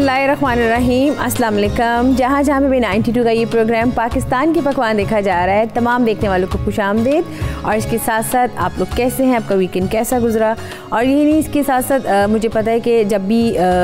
बिस्मिल्लाहिर्रहमानिर्रहीम, अस्सलाम वालेकुम। जहाँ जहाँ पे भी 92 का ये प्रोग्राम पाकिस्तान के पकवान देखा जा रहा है, तमाम देखने वालों को खुशामदीद। और इसके साथ साथ आप लोग कैसे हैं, आपका वीकेंड कैसा गुजरा। और यही नहीं, इसके साथ साथ मुझे पता है कि जब भी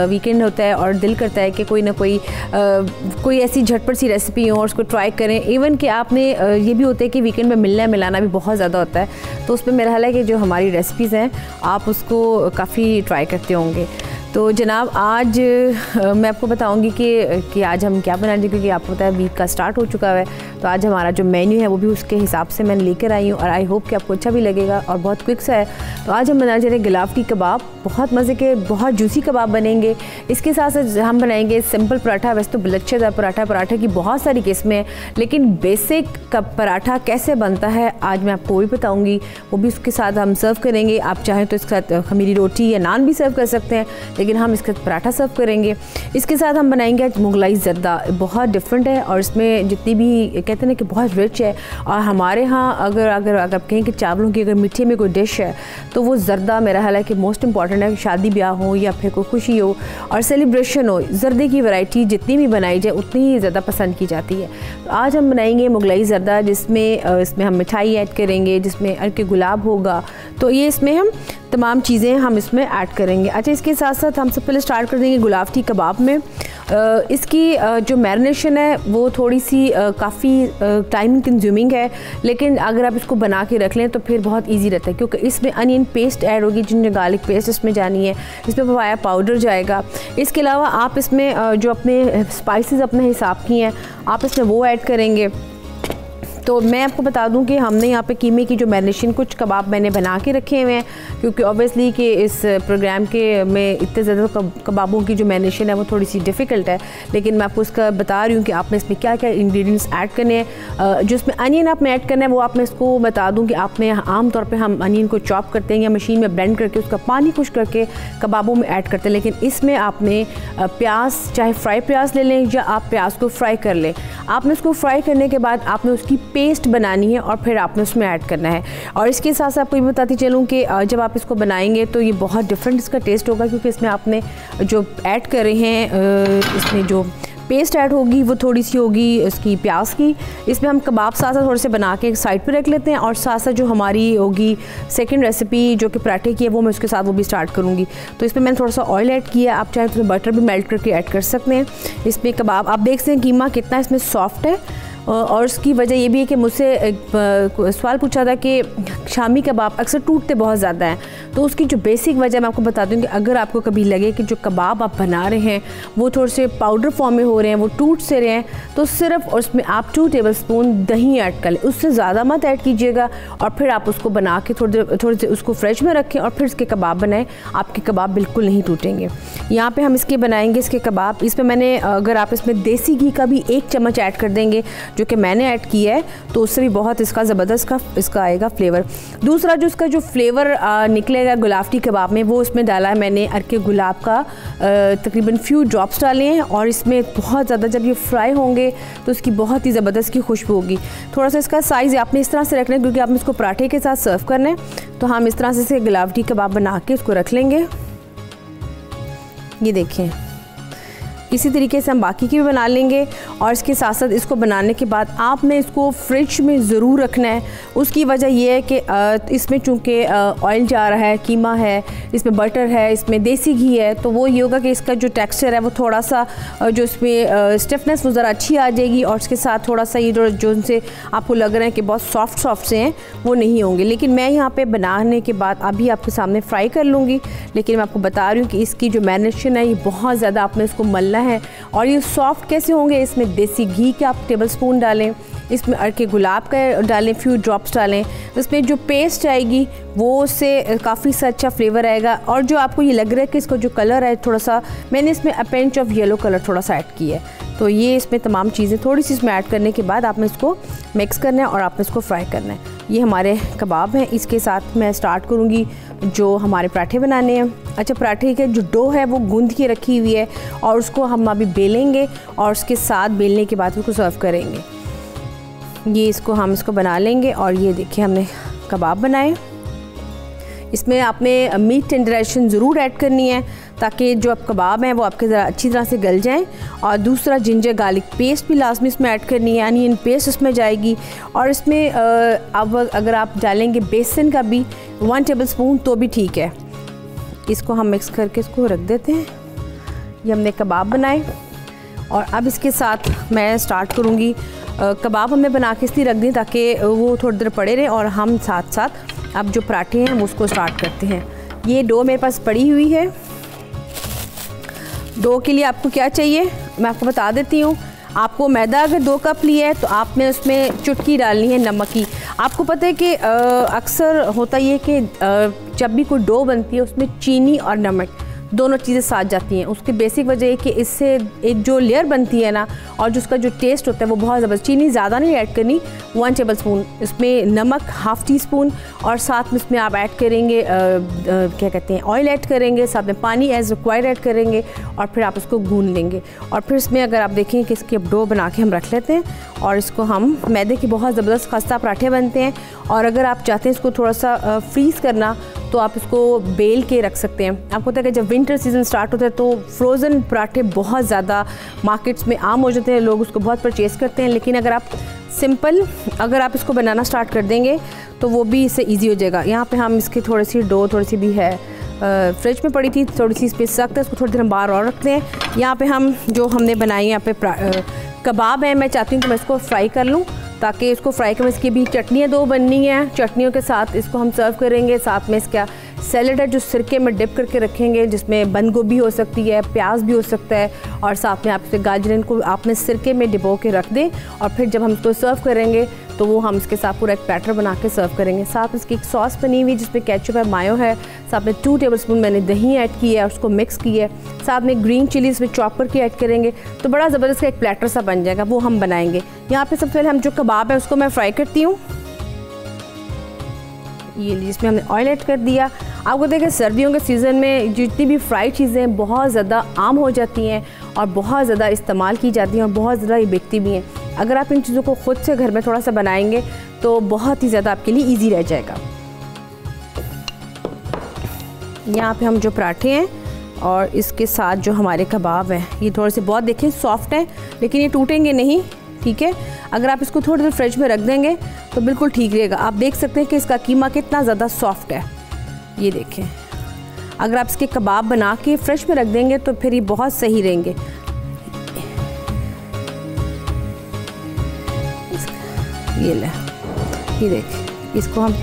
वीकेंड होता है और दिल करता है कि कोई ना कोई ऐसी झटपट सी रेसिपी हो और उसको ट्राई करें। इवन कि आपने ये भी होता है कि वीकेंड में मिलना मिलाना भी बहुत ज़्यादा होता है, तो उसमें मेरा ख्याल है कि जो हमारी रेसिपीज़ हैं आप उसको काफ़ी ट्राई करते होंगे। तो जनाब आज मैं आपको बताऊंगी कि आज हम क्या बनाएंगे, क्योंकि आपको पता है वीक का स्टार्ट हो चुका है। तो आज हमारा जो मेन्यू है वो भी उसके हिसाब से मैं लेकर आई हूँ और आई होप कि आपको अच्छा भी लगेगा और बहुत क्विक सा है। तो आज हम बनाने जा रहे हैं गिलावटी कबाब। बहुत मज़े के बहुत जूसी कबाब बनेंगे। इसके साथ साथ हम बनाएंगे सिंपल पराठा। वैसे तो लच्छेदार पराठा की बहुत सारी किस्में हैं, लेकिन बेसिक पराठा कैसे बनता है आज मैं आपको वो भी बताऊँगी। वो भी उसके साथ हम सर्व करेंगे। आप चाहें तो इसके साथ खमीरी रोटी या नान भी सर्व कर सकते हैं, लेकिन हम इसके साथ पराठा सर्व करेंगे। इसके साथ हम बनाएंगे मुगलाई ज़र्दा। बहुत डिफरेंट है और इसमें जितनी भी कहते हैं ना कि बहुत रिच है। और हमारे यहाँ अगर आप कहें कि चावलों की अगर मीठे में कोई डिश है तो वो ज़र्दा मेरा ख्याल है कि मोस्ट इंपॉर्टेंट है। शादी ब्याह हो या फिर कोई खुशी हो और सेलिब्रेशन हो, ज़र्दे की वैरायटी जितनी भी बनाई जाए उतनी ही ज़्यादा पसंद की जाती है। तो आज हम बनाएंगे मुगलाई ज़र्दा, जिसमें इसमें हम मिठाई ऐड करेंगे, जिसमें अर्के गुलाब होगा। तो ये इसमें हम तमाम चीज़ें हम इसमें ऐड करेंगे। अच्छा, इसके साथ साथ हम सबसे पहले स्टार्ट कर देंगे गुलावटी कबाब में। इसकी जो मैरिनेशन है वो थोड़ी सी काफ़ी टाइम कंज्यूमिंग है, लेकिन अगर आप इसको बना के रख लें तो फिर बहुत इजी रहता है, क्योंकि इसमें अनियन पेस्ट ऐड होगी, जिनमें गार्लिक पेस्ट इसमें जानी है, इसमें पपाया पाउडर जाएगा। इसके अलावा आप इसमें जो अपने स्पाइसेस अपने हिसाब की हैं आप इसमें वो ऐड करेंगे। तो मैं आपको बता दूं कि हमने यहाँ पे कीमे की जो मैरिनेशन कुछ कबाब मैंने बना के रखे हुए हैं, क्योंकि ऑब्वियसली कि इस प्रोग्राम के में इतने ज़्यादा कबाबों की जो मैरिनेशन है वो थोड़ी सी डिफ़िकल्ट है, लेकिन मैं आपको इसका बता रही हूँ कि आपने इसमें क्या क्या इंग्रेडिएंट्स ऐड करने हैं। जो इसमें अनियन आपने ऐड करना है वो आप मैं इसको बता दूँ कि आपने आम तौर पर हम अनियन को चॉप करते हैं या मशीन में ब्लेंड करके उसका पानी खुश करके कबाबों में ऐड करते हैं, लेकिन इसमें आपने प्याज, चाहे फ्राई प्याज ले लें या आप प्याज को फ्राई कर लें। आपने उसको फ्राई करने के बाद आपने उसकी पेस्ट बनानी है और फिर आपने उसमें ऐड करना है। और इसके साथ साथ आपको ये बताती चलूँ कि जब आप इसको बनाएंगे तो ये बहुत डिफरेंट इसका टेस्ट होगा, क्योंकि इसमें आपने जो ऐड कर रहे हैं इसमें जो पेस्ट ऐड होगी वो थोड़ी सी होगी इसकी प्याज की। इसमें हम कबाब साथ साथ थोड़े से बना के साइड पे रख लेते हैं, और साथ साथ जो हमारी होगी सेकंड रेसिपी जो कि पराठे की है वो मैं उसके साथ वो भी स्टार्ट करूँगी। तो इसमें मैंने थोड़ा सा ऑयल ऐड किया, आप चाहें तो बटर भी मेल्ट करके ऐड कर सकते हैं। इसमें कबाब आप देख सकते हैं कीमा कितना इसमें सॉफ्ट है। और उसकी वजह ये भी है कि मुझसे एक सवाल पूछा था कि शामी कबाब अक्सर टूटते बहुत ज़्यादा हैं, तो उसकी जो बेसिक वजह मैं आपको बता दूँ कि अगर आपको कभी लगे कि जो कबाब आप बना रहे हैं वो थोड़े से पाउडर फॉर्म में हो रहे हैं, वो टूट से रहे हैं, तो सिर्फ उसमें आप 2 टेबलस्पून दही ऐड कर लें, उससे ज़्यादा मत ऐड कीजिएगा। और फिर आप उसको बना के थोड़े से उसको फ्रिज में रखें और फिर इसके कबाब बनाएं, आपके कबाब बिल्कुल नहीं टूटेंगे। यहाँ पर हम इसके बनाएंगे इसके कबाब। इसमें मैंने अगर आप इसमें देसी घी का भी 1 चम्मच ऐड कर देंगे जो कि मैंने ऐड किया है, तो उससे भी बहुत इसका ज़बरदस्त इसका आएगा फ्लेवर। दूसरा जो इसका जो फ्लेवर निकलेगा गुलावटी कबाब में, वो इसमें डाला है मैंने अर्के गुलाब का तकरीबन फ्यू ड्रॉप्स डाले हैं। और इसमें बहुत ज़्यादा जब ये फ्राई होंगे तो इसकी बहुत ही ज़बरदस्त की खुशबू होगी। थोड़ा सा इसका साइज़ आपने इस तरह से रखना है, क्योंकि आपने इसको पराठे के साथ सर्व करना है। तो हम इस तरह से गुलावटी कबाब बना के इसको रख लेंगे। ये देखें, इसी तरीके से हम बाकी की भी बना लेंगे। और इसके साथ साथ इसको बनाने के बाद आपने इसको फ्रिज में ज़रूर रखना है। उसकी वजह यह है कि इसमें चूँकि ऑयल जा रहा है, कीमा है, इसमें बटर है, इसमें देसी घी है, तो वो ये होगा कि इसका जो टेक्सचर है वो थोड़ा सा जो इसमें स्टिफनेस वो ज़रा अच्छी आ जाएगी। और इसके साथ थोड़ा सा ये जो उनसे आपको लग रहा है कि बहुत सॉफ्ट से हैं वो नहीं होंगे। लेकिन मैं यहाँ पर बनाने के बाद अभी आपके सामने फ्राई कर लूँगी, लेकिन मैं आपको बता रही हूँ कि इसकी जो मैरिनेशन है ये बहुत ज़्यादा आपने इसको मलना है। और ये सॉफ्ट कैसे होंगे, इसमें देसी घी के आप टेबलस्पून डालें, इसमें अर्के गुलाब का डालें, फ्यू ड्रॉप्स डालें। इसमें जो पेस्ट आएगी वो उससे काफ़ी सा अच्छा फ्लेवर आएगा। और जो आपको ये लग रहा है कि इसका जो कलर है थोड़ा सा, मैंने इसमें a pinch of yellow colour थोड़ा सा ऐड किया है। तो ये इसमें तमाम चीज़ें थोड़ी सी इसमें ऐड करने के बाद आपने इसको मिक्स करना है और आपने इसको फ्राई करना है। ये हमारे कबाब हैं। इसके साथ मैं स्टार्ट करूँगी जो हमारे पराठे बनाने हैं। अच्छा, पराठे के जो डो है वो गूंद के रखी हुई है और उसको हम अभी बेलेंगे और उसके साथ बेलने के बाद उसको सर्व करेंगे। ये इसको बना लेंगे। और ये देखिए हमने कबाब बनाए। इसमें आपने मीट टेंडराइजेशन ज़रूर ऐड करनी है ताकि जो आप कबाब हैं वो आपके ज़रा अच्छी तरह से गल जाएं। और दूसरा जिंजर गार्लिक पेस्ट भी लाजमी इसमें ऐड करनी है, अनियन पेस्ट इसमें जाएगी। और इसमें अब अगर आप डालेंगे बेसन का भी 1 टेबल स्पून तो भी ठीक है। इसको हम मिक्स करके इसको रख देते हैं। ये हमने कबाब बनाए और अब इसके साथ मैं स्टार्ट करूँगी। कबाब हमें बना के इसलिए रख दी ताकि वो थोड़ी देर पड़े रहें और हम साथ साथ अब जो पराठे हैं वो उसको स्टार्ट करते हैं। ये डो मेरे पास पड़ी हुई है। डो के लिए आपको क्या चाहिए मैं आपको बता देती हूँ। आपको मैदा अगर 2 कप लिया है तो आपने उसमें चुटकी डालनी है नमक की। आपको पता है कि अक्सर होता ये कि जब भी कोई डो बनती है उसमें चीनी और नमक दोनों चीज़ें साथ जाती हैं। उसकी बेसिक वजह है कि इससे एक जो लेयर बनती है ना और जो उसका जो टेस्ट होता है वो बहुत ज़बरदस्त। चीनी ज़्यादा नहीं ऐड करनी, 1 टेबल स्पून, इसमें नमक 1/2 टीस्पून और साथ में इसमें आप ऐड करेंगे क्या कहते हैं ऑयल ऐड करेंगे, साथ में पानी एज रिक्वायर्ड ऐड करेंगे और फिर आप इसको गूंद लेंगे। और फिर इसमें अगर आप देखें कि इसके डो बना के हम रख लेते हैं और इसको हम मैदे के बहुत ज़बरदस्त खस्ता पराठे बनते हैं। और अगर आप चाहते हैं इसको थोड़ा सा फ्रीज़ करना तो आप इसको बेल के रख सकते हैं। आपको पता है कि जब विंटर सीज़न स्टार्ट होता है तो फ्रोज़न पराठे बहुत ज़्यादा मार्केट्स में आम हो जाते हैं, लोग उसको बहुत परचेज़ करते हैं। लेकिन अगर आप सिंपल अगर आप इसको बनाना स्टार्ट कर देंगे तो वो भी इससे ईजी हो जाएगा। यहाँ पे हम इसकी थोड़ी सी डो थोड़ी सी भी है फ्रिज में पड़ी थी, थोड़ी सी इस पर सख्त है, इसको थोड़ी देर हम बाहर और रखते हैं। यहाँ पे हम जो हमने बनाई यहाँ पे कबाब है, मैं चाहती हूँ कि मैं इसको फ्राई कर लूँ ताकि इसको फ्राई करें। इसकी भी चटनियाँ 2 बननी हैं, चटनियों के साथ इसको हम सर्व करेंगे। साथ में इसका सैलड है जो सिरके में डिप करके रखेंगे, जिसमें बंद गोभी हो सकती है, प्याज भी हो सकता है और साथ में आप इसे गाजर को आपने सिरके में डिबो के रख दें और फिर जब हम इसको सर्व करेंगे तो वो हम इसके साथ पूरा एक बैटर बना के सर्व करेंगे। साथ इसकी एक सॉस बनी हुई जिसमें केचप है, मायो है, साथ में 2 टेबल स्पून मैंने दही ऐड की है और उसको मिक्स की है। साथ में ग्रीन चिली इसमें चॉप करके ऐड करेंगे तो बड़ा ज़बरदस्त का एक प्लेटर सा बन जाएगा, वो हम बनाएंगे। यहाँ पे सबसे पहले हम जो कबाब है उसको मैं फ्राई करती हूँ। ये जिसमें हमने ऑयल ऐड कर दिया। आपको देखें सर्दियों के सीज़न में जितनी भी फ्राई चीज़ें बहुत ज़्यादा आम हो जाती हैं और बहुत ज़्यादा इस्तेमाल की जाती हैं और बहुत ज़्यादा ये बिकती भी हैं। अगर आप इन चीज़ों को ख़ुद से घर में थोड़ा सा बनाएंगे तो बहुत ही ज़्यादा आपके लिए ईजी रह जाएगा। यहाँ पे हम जो पराठे हैं और इसके साथ जो हमारे कबाब हैं ये थोड़े से बहुत देखें सॉफ्ट हैं लेकिन ये टूटेंगे नहीं, ठीक है। अगर आप इसको थोड़ी देर फ्रिज में रख देंगे तो बिल्कुल ठीक रहेगा। आप देख सकते हैं कि इसका कीमा कितना ज़्यादा सॉफ्ट है, ये देखें। अगर आप इसके कबाब बना के फ्रिज में रख देंगे तो फिर ये बहुत सही रहेंगे। ये ले, ये देखिए, इसको हम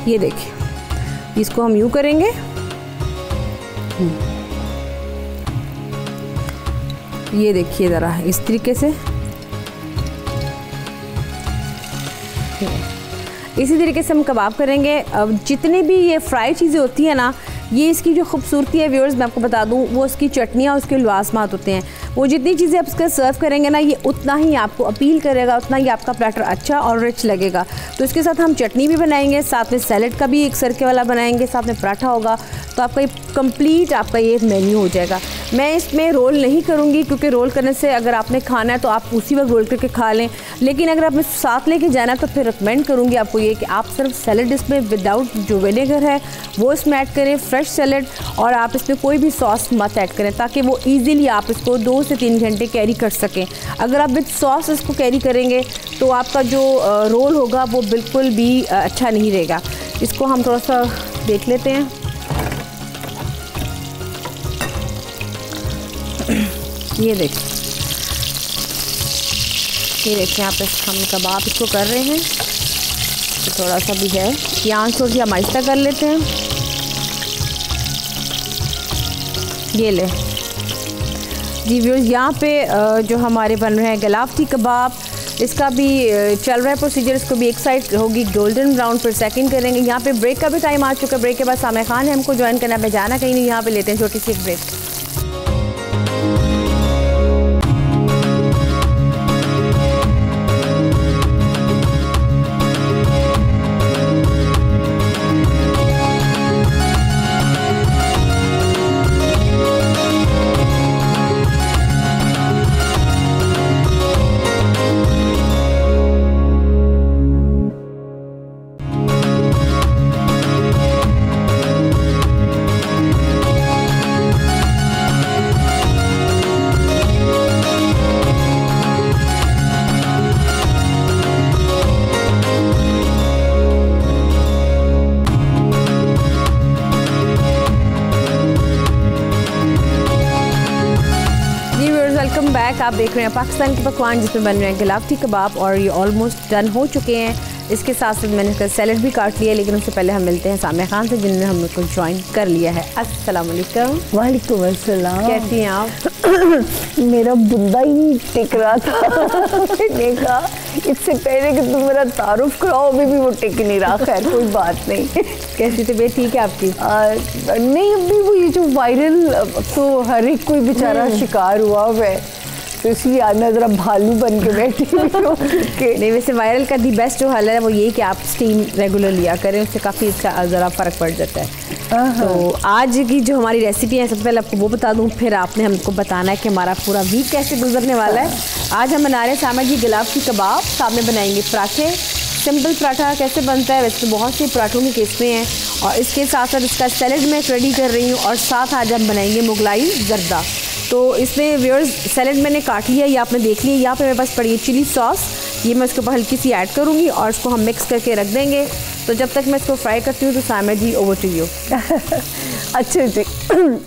ये देखिए इसको हम यूँ करेंगे, ये देखिए ज़रा इस तरीके से, इसी तरीके से हम कबाब करेंगे। अब जितनी भी ये फ्राई चीज़ें होती हैं ना, ये इसकी जो खूबसूरती है व्यूअर्स मैं आपको बता दूं, वो इसकी चटनियाँ और उसके लवाजमात होते हैं। वो जितनी चीज़ें आप इसका सर्व करेंगे ना, ये उतना ही आपको अपील करेगा, उतना ही आपका प्लेटर अच्छा और रिच लगेगा। तो इसके साथ हम चटनी भी बनाएंगे, साथ में सैलड का भी एक सरके वाला बनाएंगे, साथ में पराठा होगा। तो आपका ये कंप्लीट आपका ये मेन्यू हो जाएगा। मैं इसमें रोल नहीं करूँगी क्योंकि रोल करने से अगर आपने खाना है तो आप उसी वक्त रोल करके खा लें, लेकिन अगर आपने साथ लेके जाना है तो फिर रिकमेंड करूँगी आपको ये कि आप सिर्फ सैलड इसमें विदाउट जो विनेगर है वो इसमें ऐड करें, फ्रेश सैलड, और आप इसमें कोई भी सॉस मत ऐड करें ताकि वो ईज़िली आप इसको 2 से 3 घंटे कैरी कर सकें। अगर आप विद सॉस इसको कैरी करेंगे तो आपका जो रोल होगा वो बिल्कुल भी अच्छा नहीं रहेगा। इसको हम थोड़ा सा देख लेते हैं। ये देखिए, ये देखिए यहाँ पे हम कबाब इसको कर रहे हैं, तो थोड़ा सा भी है ये आंच थोड़ी सी हम आहिस्ता कर लेते हैं। ये ले जी व्यूअर्स, यहाँ पे जो हमारे बन रहे हैं गलावटी कबाब, इसका भी चल रहा है प्रोसीजर। इसको भी एक साइड होगी गोल्डन ब्राउन, फिर सेकंड करेंगे। यहाँ पे ब्रेक का भी टाइम आ चुका है। ब्रेक के बाद सामने खान है हमको ज्वाइन करना है, जाना कहीं नहीं, यहाँ पे लेते हैं छोटी सी एक ब्रेक। बैक। आप देख रहे हैं पाकिस्तान के पकवान जिसमें बन रहे हैं गिलावटी कबाब और ये ऑलमोस्ट डन हो चुके हैं। इसके साथ साथ मैंने इसका सैलड भी काट लिया, लेकिन उससे पहले हम मिलते हैं सामिया खान से जिन्होंने हम लोग को ज्वाइन कर लिया है। अस्सलाम वालेकुम। वालेकुम अस्सलाम। कैसी हैं आप? मेरा बुंदा ही नहीं टिक रहा था। मैंने कहा इससे पहले कि तुम मेरा तारुफ कराओ, अभी भी वो टिक नहीं रहा। खैर कोई बात नहीं। कैसी तबीयत ठीक है आपकी? नहीं, अभी वो ये जो वायरल तो हर एक कोई बेचारा शिकार हुआ हुआ है, तो इसलिए आज मैं ज़रा भालू बन के बैठी हुई। नहीं, वैसे वायरल का दी बेस्ट जो हल है वो ये कि आप स्टीम रेगुलर लिया करें, उससे काफ़ी अच्छा ज़रा फ़र्क पड़ जाता है। तो आज की जो हमारी रेसिपी है सबसे पहले आपको वो बता दूं, फिर आपने हमको बताना है कि हमारा पूरा वीक कैसे गुजरने वाला है। आज हम बना रहे हैं सामिया जी गिलावटी कबाब, सामने बनाएंगे पराठे। सिंपल पराठा कैसे बनता है, वैसे तो बहुत सी पराठों की किस्में हैं, और इसके साथ साथ इसका सैलड मैं रेडी कर रही हूँ, और साथ आज हम बनाएंगे मुगलाई जर्दा। तो इसमें व्यूअर्स सैलड मैंने काट लिया, ये आपने देख लिया। यहाँ पे मेरे पास पड़ी है चिली सॉस, ये मैं इसके ऊपर हल्की सी ऐड करूँगी और इसको हम मिक्स करके रख देंगे। तो जब तक मैं इसको फ्राई करती हूँ तो सामिया जी ओवर टू यू। अच्छा जी,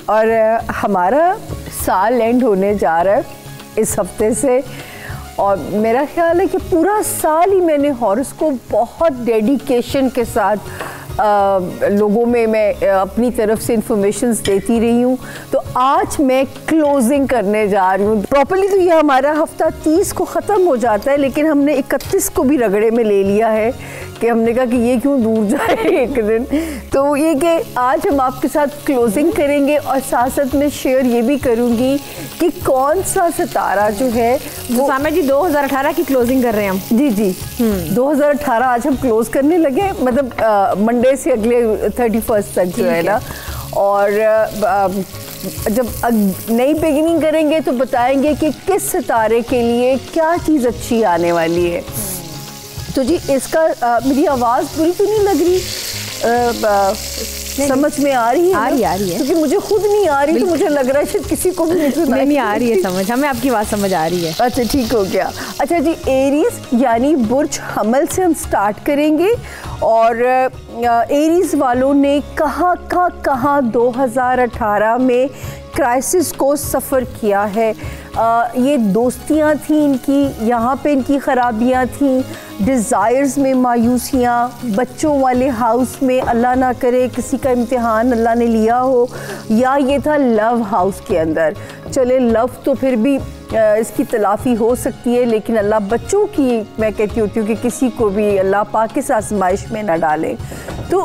और हमारा साल एंड होने जा रहा है इस हफ्ते से, और मेरा ख्याल है कि पूरा साल ही मैंने हॉरोस्कोप बहुत डेडिकेशन के साथ लोगों में मैं अपनी तरफ से इंफॉर्मेशंस देती रही हूँ। तो आज मैं क्लोजिंग करने जा रही हूँ प्रॉपर्ली। तो ये हमारा हफ्ता 30 को ख़त्म हो जाता है, लेकिन हमने 31 को भी रगड़े में ले लिया है कि हमने कहा कि ये क्यों दूर जाए एक दिन। तो ये कि आज हम आपके साथ क्लोजिंग करेंगे, और साथ साथ मैं शेयर ये भी करूँगी कि कौन सा सितारा जो है वो सामिया जी 2018 की क्लोजिंग कर रहे हैं हम। जी जी 2018 आज हम क्लोज करने लगे, मतलब मंडे से अगले 31 तक जो है ना। और जब नई बिगिनिंग करेंगे तो बताएंगे कि किस सितारे के लिए क्या चीज़ अच्छी आने वाली है। तो जी इसका मेरी आवाज़ बुरी तो नहीं लग रही? समझ में आ रही है? आ रही है, क्योंकि मुझे खुद नहीं आ रही, तो मुझे लग रहा है शायद किसी को भी नहीं आ रही है समझ, हमें आपकी बात समझ आ रही है। अच्छा ठीक हो गया। अच्छा जी, एरीज यानी बुर्ज हमल से हम स्टार्ट करेंगे, और एरीज वालों ने कहाँ 2018 में क्राइसिस को सफ़र किया है। ये दोस्तियाँ थी इनकी, यहाँ पे इनकी ख़राबियाँ थी, डिज़ायर्स में मायूसियाँ, बच्चों वाले हाउस में अल्लाह ना करे किसी का इम्तिहान अल्लाह ने लिया हो, या ये था लव हाउस के अंदर। चले लव तो फिर भी इसकी तलाफ़ी हो सकती है, लेकिन अल्लाह बच्चों की मैं कहती होती हूँ कि किसी को भी अल्लाह पाक इस आजमाइश में ना डाले। तो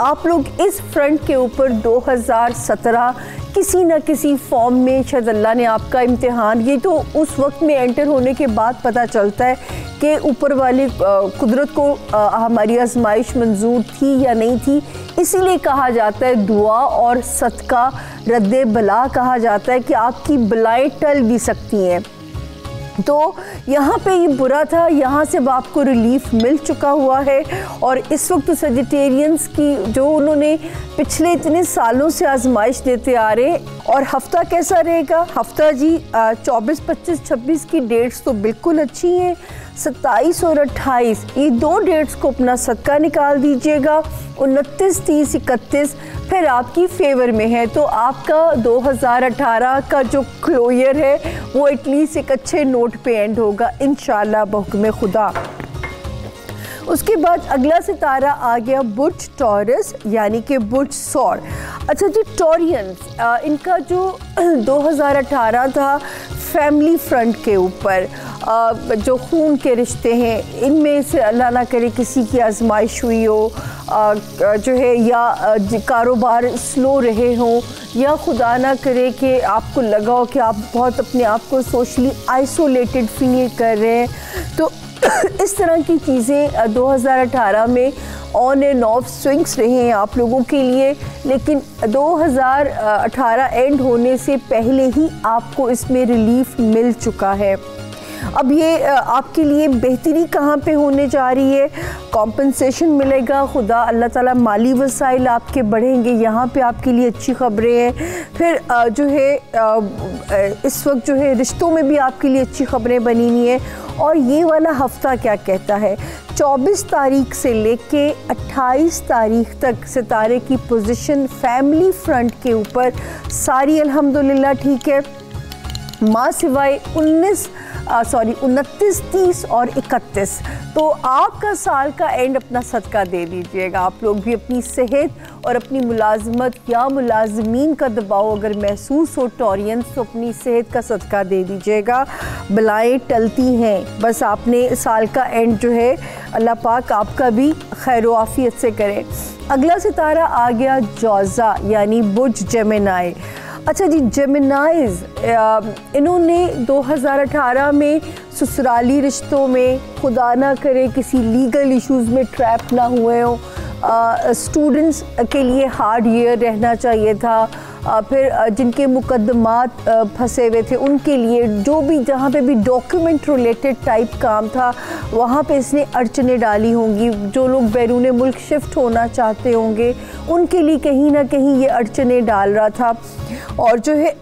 आप लोग इस फ्रंट के ऊपर 2017 किसी न किसी फॉर्म में शायद अल्लाह ने आपका इम्तिहान, ये तो उस वक्त में एंटर होने के बाद पता चलता है कि ऊपर वाली कुदरत को हमारी आजमाइश मंजूर थी या नहीं थी। इसीलिए कहा जाता है दुआ और सदका रद्दे बला, कहा जाता है कि आपकी बलाएं टल भी सकती हैं। तो यहाँ पे ये बुरा था, यहाँ से आपको रिलीफ मिल चुका हुआ है। और इस वक्त तो सजिटेरियंस की जो उन्होंने पिछले इतने सालों से आजमाइश देते आ रहे। और हफ्ता कैसा रहेगा? हफ्ता जी 24, 25, 26 की डेट्स तो बिल्कुल अच्छी हैं। 27 और 28 ये 2 डेट्स को अपना सदका निकाल दीजिएगा। 29, 30, 31 फिर आपकी फेवर में है। तो आपका 2018 का जो क्लोजर है वो एटलीस्ट एक अच्छे नोट पे एंड होगा इंशाल्लाह बहुक्म खुदा। उसके बाद अगला सितारा आ गया बुर्ज टॉरस यानी कि बुर्ज सौर। अच्छा जी, टॉरियंस इनका जो 2018 था फैमिली फ्रंट के ऊपर जो खून के रिश्ते हैं इनमें से अल्लाह ना करे किसी की आजमाइश हुई हो, जो है या कारोबार स्लो रहे हों, या खुदा ना करे कि आपको लगा हो कि आप बहुत अपने आप को सोशली आइसोलेटेड फील कर रहे हैं। तो इस तरह की चीज़ें 2018 में ऑन एंड ऑफ स्विंग्स रहे हैं आप लोगों के लिए, लेकिन 2018 एंड होने से पहले ही आपको इसमें रिलीफ मिल चुका है। अब ये आपके लिए बेहतरी कहाँ पे होने जा रही है? कॉम्पनसेशन मिलेगा, खुदा अल्लाह ताला माली वसाइल आपके बढ़ेंगे, यहाँ पे आपके लिए अच्छी खबरें हैं। फिर जो है इस वक्त जो है रिश्तों में भी आपके लिए अच्छी खबरें बनी हुई हैं। और ये वाला हफ्ता क्या कहता है? 24 तारीख से लेके 28 तारीख तक सितारे की पोजीशन फैमिली फ्रंट के ऊपर सारी अल्हम्दुलिल्लाह ठीक है। माँ सिवाय 29, 30 और 31। तो आपका साल का एंड अपना सदका दे दीजिएगा। आप लोग भी अपनी सेहत और अपनी मुलाजमत या मुलाजमीन का दबाव अगर महसूस हो टॉरियंस, तो अपनी सेहत का सदका दे दीजिएगा। बलाएँ टलती हैं, बस आपने साल का एंड जो है अल्लाह पाक आपका भी खैर व आफियत से करे। अगला सितारा आ गया जौज़ा यानी बुर्ज जेमिनी। अच्छा जी, जेमिनीज़ इन्होंने 2018 में ससुराली रिश्तों में, खुदा ना करे किसी लीगल इश्यूज़ में ट्रैप ना हुए हों, स्टूडेंट्स के लिए हार्ड ईयर रहना चाहिए था, फिर जिनके मुकदमात फंसे हुए थे उनके लिए, जो भी जहाँ पे भी डॉक्यूमेंट रिलेटेड टाइप काम था वहाँ पे इसने अड़चने डाली होंगी। जो लोग बैरून मुल्क शिफ्ट होना चाहते होंगे उनके लिए कहीं ना कहीं ये अड़चने डाल रहा था। और जो है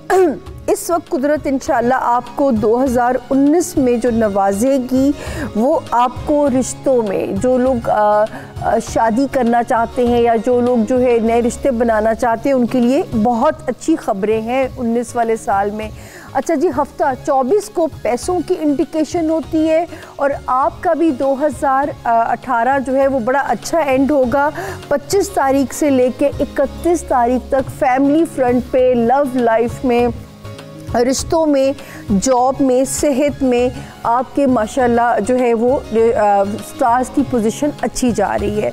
इस वक्त कुदरत इंशाल्लाह आपको 2019 में जो नवाजेगी, वो आपको रिश्तों में जो लोग शादी करना चाहते हैं या जो लोग जो है नए रिश्ते बनाना चाहते हैं उनके लिए बहुत अच्छी खबरें हैं 19 वाले साल में। अच्छा जी, हफ्ता 24 को पैसों की इंडिकेशन होती है और आपका भी 2018 जो है वो बड़ा अच्छा एंड होगा। 25 तारीख से लेके 31 तारीख तक फैमिली फ्रंट पे, लव लाइफ में, रिश्तों में, जॉब में, सेहत में आपके माशाल्लाह जो है वो स्टार्स की पोजीशन अच्छी जा रही है।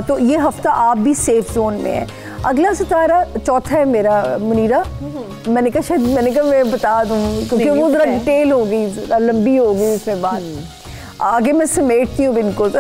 तो ये हफ्ता आप भी सेफ जोन में है। अगला सितारा चौथा है मेरा मुनीरा। मैंने कहा मैं बता दूँ क्योंकि वो ज़रा डिटेल हो गई, लंबी हो गई इसमें बात, आगे मैं समेटती हूँ इनको। तो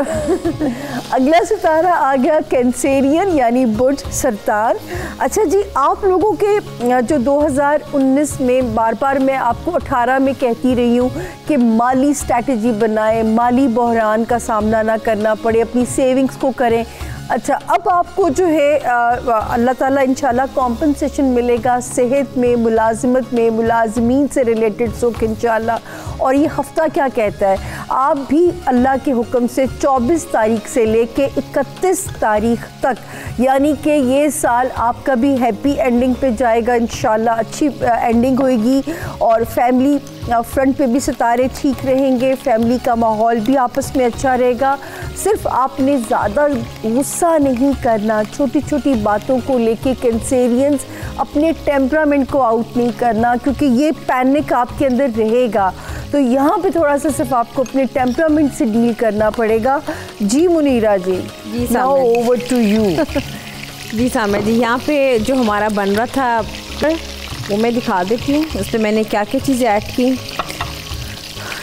अगला सितारा आ गया कैंसेरियन यानी बुर्ज सरतार। अच्छा जी, आप लोगों के जो 2019 में बार बार मैं आपको 18 में कहती रही हूँ कि माली स्ट्रैटेजी बनाएं, माली बहरान का सामना ना करना पड़े, अपनी सेविंग्स को करें। अच्छा, अब आपको जो है अल्लाह ताला इंशाल्लाह कॉम्पनसेशन मिलेगा सेहत में, मुलाजिमत में, मुलाजमीन से रिलेटेड सुख इंशाल्लाह। और ये हफ्ता क्या कहता है, आप भी अल्लाह के हुक्म से 24 तारीख से लेके 31 तारीख तक, यानी कि ये साल आपका भी हैप्पी एंडिंग पे जाएगा इंशाल्लाह, अच्छी एंडिंग होएगी। और फैमिली फ्रंट पे भी सितारे ठीक रहेंगे, फैमिली का माहौल भी आपस में अच्छा रहेगा। सिर्फ आपने ज़्यादा गुस्सा नहीं करना, छोटी छोटी बातों को लेके कैंसेरियंस अपने टेम्परामेंट को आउट नहीं करना, क्योंकि ये पैनिक आपके अंदर रहेगा। तो यहाँ पे थोड़ा सा सिर्फ आपको अपने टेम्परामेंट से डील करना पड़ेगा। जी मुनीरा जी, नाउ ओवर टू यू। जी सामर जी, यहाँ पे जो हमारा बन रहा था वो मैं दिखा देती हूँ, उसमें मैंने क्या क्या चीज़ें ऐड की।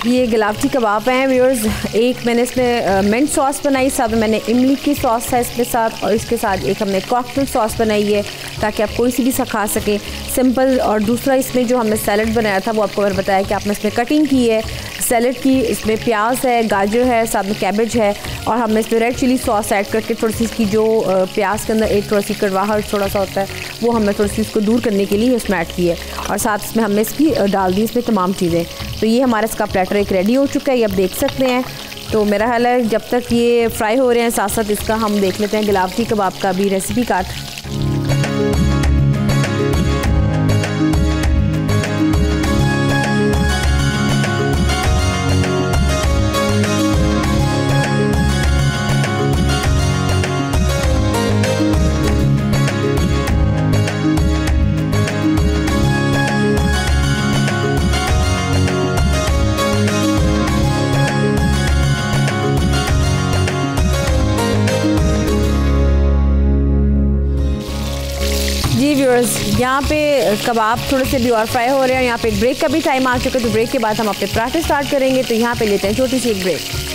ये गुलाबटी कबाब हैं व्यूअर्स। एक मैंने इसमें मिंट सॉस बनाई, साथ में मैंने इमली की सॉस है इसके साथ, और इसके साथ एक हमने कॉकटेल सॉस बनाई है ताकि आप कोई सी भी खा सकें, सिंपल। और दूसरा इसमें जो हमने सैलड बनाया था वो आपको मैंने बताया कि आपने इसमें कटिंग की है सैलड की, इसमें प्याज है, गाजर है, साथ में कैबेज है, और हमने इसमें रेड चिली सॉस ऐड करके थोड़ी सी इसकी जो प्याज के अंदर एक थोड़ा सी कड़वाहट थोड़ा सा होता है वो हमने थोड़ी सी इसको दूर करने के लिए इसमें ऐड की है, और साथ इसमें हमने इसकी डाल दी इसमें तमाम चीज़ें। तो ये हमारा इसका प्लेटर एक रेडी हो चुका है, ये आप देख सकते हैं। तो मेरा ख्याल है जब तक ये फ्राई हो रहे हैं साथ साथ इसका हम देख लेते हैं गुलाबटी कबाब का भी रेसिपी कार्ड। यहाँ पे कबाब थोड़े से भी और फ्राई हो रहे हैं, यहाँ पे एक ब्रेक का भी टाइम आ चुका है, तो ब्रेक के बाद हम अपने पराठे स्टार्ट करेंगे। तो यहाँ पे लेते हैं छोटी सी एक ब्रेक।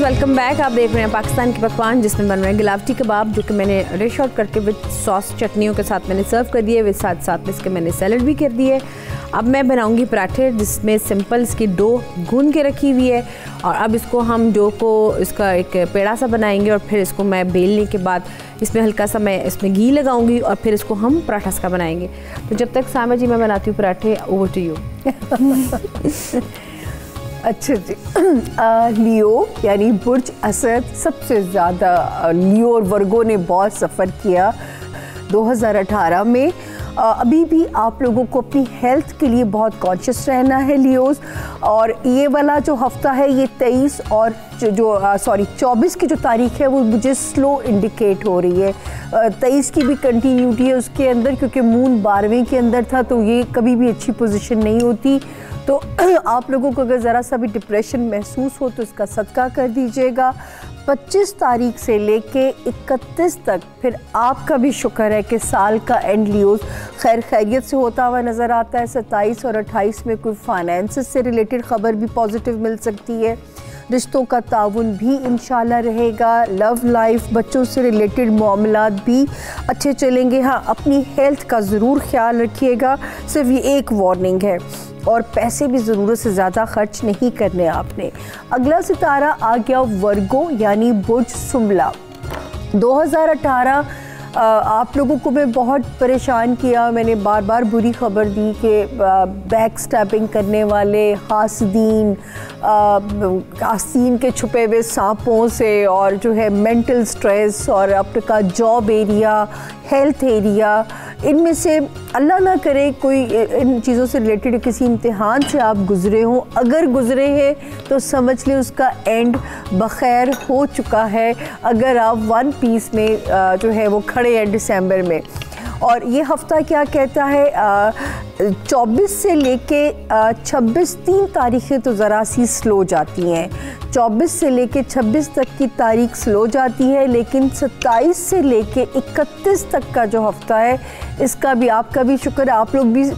Welcome back. आप देख रहे हैं पाकिस्तान के पकवान, जिसमें बन रहे हैं गिलावटी कबाब, जो कि मैंने डिश आउट करके विद सॉस चटनियों के साथ मैंने सर्व कर दिए। विद साथ में इसके मैंने सैलड भी कर दिए। अब मैं बनाऊंगी पराठे, जिसमें सिंपल इसकी डो गूंद के रखी हुई है। और अब इसको हम डो को इसका एक पेड़ा सा बनाएंगे और फिर इसको मैं बेलने के बाद इसमें हल्का सा मैं इसमें घी लगाऊंगी और फिर इसको हम पराठा सा बनाएंगे। तो जब तक सामा जी मैं बनाती हूँ पराठे, ओवर टू यू। अच्छा जी, लियो यानी बुर्ज असद, सबसे ज़्यादा लियो और वर्गो ने बहुत सफ़र किया 2018 में। अभी भी आप लोगों को अपनी हेल्थ के लिए बहुत कॉन्शियस रहना है लियोज़। और ये वाला जो हफ्ता है, ये 23 और 24 की जो तारीख है वो मुझे स्लो इंडिकेट हो रही है। 23 की भी कंटिन्यूटी है उसके अंदर, क्योंकि मून 12वें के अंदर था, तो ये कभी भी अच्छी पोजीशन नहीं होती। तो आप लोगों को अगर ज़रा सा भी डिप्रेशन महसूस हो तो इसका सदका कर दीजिएगा। 25 तारीख से लेके 31 तक फिर आपका भी शुक्र है कि साल का एंड लियोज खैर खैरियत से होता हुआ नज़र आता है। 27 और 28 में कोई फाइनेंस से रिलेटेड ख़बर भी पॉजिटिव मिल सकती है। रिश्तों का ताउन भी इंशाल्लाह रहेगा। लव लाइफ, बच्चों से रिलेटेड मामलात भी अच्छे चलेंगे। हाँ, अपनी हेल्थ का ज़रूर ख्याल रखिएगा। सिर्फ ये एक वार्निंग है, और पैसे भी ज़रूरत से ज़्यादा खर्च नहीं करने आपने। अगला सितारा आ गया वर्गो यानी बुर्ज सुमला। 2018 आप लोगों को मैं बहुत परेशान किया। मैंने बार बार बुरी ख़बर दी कि बैक स्टैपिंग करने वाले हासदीन, आस्तीन के छुपे हुए सांपों से, और जो है मेंटल स्ट्रेस और आपका जॉब एरिया, हेल्थ एरिया, इनमें से अल्लाह ना करे कोई इन चीज़ों से रिलेटेड किसी इम्तिहान से आप गुज़रे हों। अगर गुज़रे हैं तो समझ लें उसका एंड बखैर हो चुका है, अगर आप वन पीस में जो है वो खड़े हैं दिसंबर में। और ये हफ़्ता क्या कहता है, 24 से लेके 26, 3 तारीखें तो ज़रा सी स्लो जाती हैं। 24 से लेके 26 तक की तारीख स्लो जाती है, लेकिन 27 से लेके 31 तक का जो हफ़्ता है, इसका भी आपका भी शुक्र है। आप लोग भी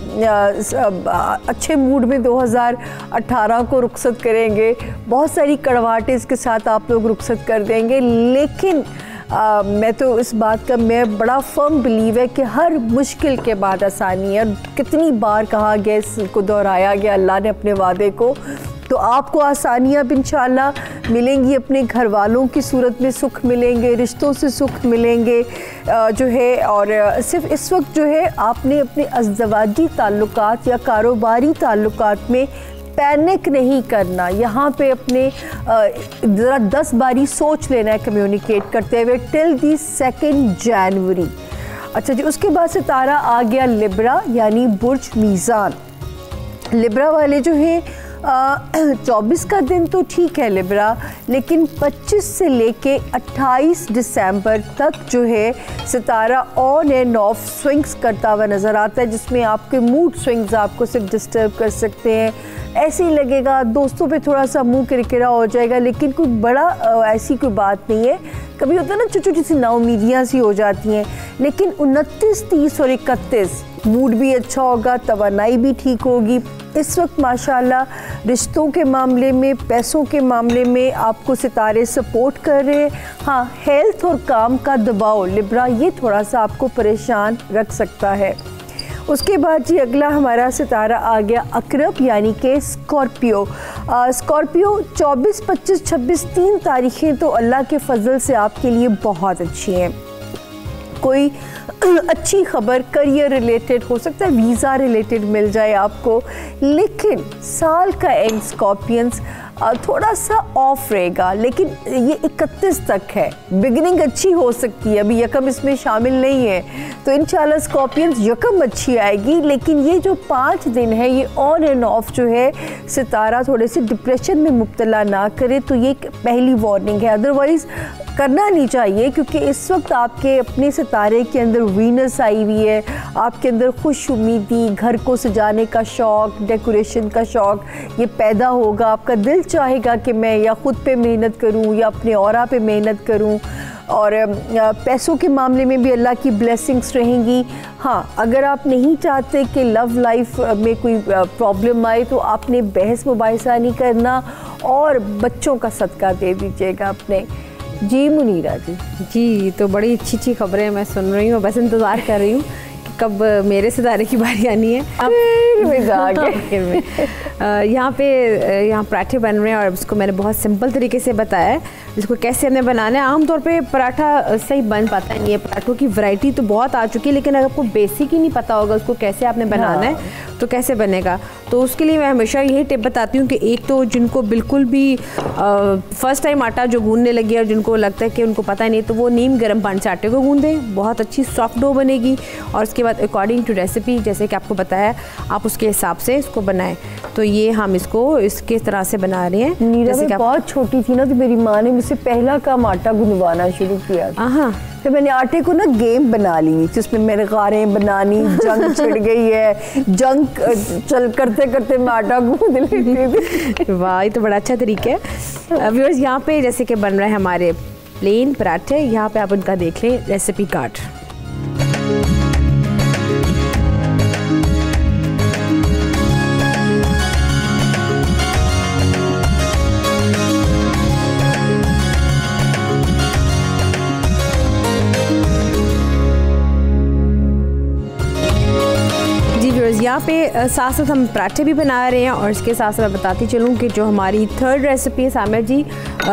अच्छे मूड में 2018 को रुखसत करेंगे। बहुत सारी कड़वाहटें इसके साथ आप लोग रुखसत कर देंगे, लेकिन मैं तो इस बात का मैं बड़ा फर्म बिलीव है कि हर मुश्किल के बाद आसानी है। कितनी बार कहा गया, इसको दोहराया गया अल्लाह ने अपने वादे को। तो आपको आसानियाँ भी इंशाल्लाह मिलेंगी, अपने घर वालों की सूरत में सुख मिलेंगे, रिश्तों से सुख मिलेंगे जो है। और सिर्फ इस वक्त जो है आपने अपने अज़दवाजी ताल्लुकात या कारोबारी ताल्लुकात में पैनिक नहीं करना। यहाँ पे अपने ज़रा 10 बारी सोच लेना है कम्युनिकेट करते हुए टिल दी 2 जनवरी। अच्छा जी, उसके बाद सितारा आ गया लिब्रा यानी बुर्ज मीज़ान। लिब्रा वाले जो हैं 24 का दिन तो ठीक है लिब्रा, लेकिन 25 से लेके 28 दिसंबर तक जो है सितारा ऑन एंड ऑफ स्विंग्स करता हुआ नज़र आता है, जिसमें आपके मूड स्विंग्स आपको सिर्फ डिस्टर्ब कर सकते हैं। ऐसे ही लगेगा, दोस्तों पे थोड़ा सा मुंह किरकिरा हो जाएगा, लेकिन कोई बड़ा ऐसी कोई बात नहीं है। कभी होता है ना छोटी छोटी सी नाउमीदियाँ सी हो जाती हैं, लेकिन 29, 30 और 31 मूड भी अच्छा होगा, तवानाई भी ठीक होगी। इस वक्त माशाल्लाह रिश्तों के मामले में, पैसों के मामले में आपको सितारे सपोर्ट कर रहे हैं। हाँ, हेल्थ और काम का दबाव लिब्रा ये थोड़ा सा आपको परेशान रख सकता है। उसके बाद जी अगला हमारा सितारा आ गया अकरब यानी कि स्कॉर्पियो। स्कॉर्पियो 24, 25, 26 3 तारीखें तो अल्लाह के फजल से आपके लिए बहुत अच्छी हैं। कोई अच्छी खबर करियर रिलेटेड हो सकता है, वीज़ा रिलेटेड मिल जाए आपको, लेकिन साल का एंड स्कॉर्पियंस थोड़ा सा ऑफ रहेगा। लेकिन ये 31 तक है, बिगिनिंग अच्छी हो सकती है, अभी यकम इसमें शामिल नहीं है, तो इंशाल्लाह स्कॉर्पियंस यकम अच्छी आएगी। लेकिन ये जो 5 दिन है ये ऑन एंड ऑफ जो है सितारा थोड़े से डिप्रेशन में मुब्तला ना करे, तो ये पहली वार्निंग है। अदरवाइज़ करना नहीं चाहिए, क्योंकि इस वक्त आपके अपने सितारे के अंदर वीनस आई हुई है, आपके अंदर खुश उम्मीदी, घर को सजाने का शौक़, डेकोरेशन का शौक़ ये पैदा होगा। आपका दिल चाहेगा कि मैं या ख़ुद पे मेहनत करूं या अपने औरा पे मेहनत करूं। और पैसों के मामले में भी अल्लाह की ब्लेसिंग्स रहेंगी। हाँ, अगर आप नहीं चाहते कि लव लाइफ में कोई प्रॉब्लम आए तो आपने बहस मुबाहिसा नहीं करना, और बच्चों का सदका दे दीजिएगा अपने। जी मुनीरा जी। तो बड़ी अच्छी अच्छी खबरें मैं सुन रही हूँ, बस इंतज़ार कर रही हूँ कि कब मेरे सितारे की बारी आनी है। यहाँ पराठे बन रहे हैं और इसको मैंने बहुत सिंपल तरीके से बताया है इसको कैसे हमने बनाना है। आमतौर पे पराठा सही बन पाता नहीं है, पराठों की वैरायटी तो बहुत आ चुकी है, लेकिन अगर आपको बेसिक ही नहीं पता होगा उसको कैसे आपने बनाना है तो कैसे बनेगा। तो उसके लिए मैं हमेशा यही टिप बताती हूँ कि एक तो जिनको बिल्कुल भी फर्स्ट टाइम आटा जो गूंदने लगी है और जिनको लगता है कि उनको पता नहीं, तो वो नीम गर्म पानी से आटे को गूंदें, बहुत अच्छी सॉफ्ट डो बनेगी। और उसके बाद अकॉर्डिंग टू रेसिपी जैसे कि आपको बताया आप उसके हिसाब से इसको बनाएं। तो ये हम इसको इसके तरह से बना रहे हैं। नीरा मैं बहुत छोटी थी ना, तो मेरी माँ ने मुझसे पहला काम आटा गुंदवाना शुरू किया। हाँ, फिर मैंने आटे को ना गेम बना ली, जिसमें मैंने गारें बनानी, जंग छिड़ गई है, जंग चल करते करते मैं आटा गूंद लेती थी। वाह, ये तो बड़ा अच्छा तरीका है। व्यूअर्स यहाँ पे जैसे कि बन रहे हैं हमारे प्लेन पराठे, यहाँ पे आप उनका देख लें रेसिपी कार्ड। यहाँ पे साथ साथ हम पराठे भी बना रहे हैं और इसके साथ साथ मैं बताती चलूँ कि जो हमारी थर्ड रेसिपी है सामिया जी,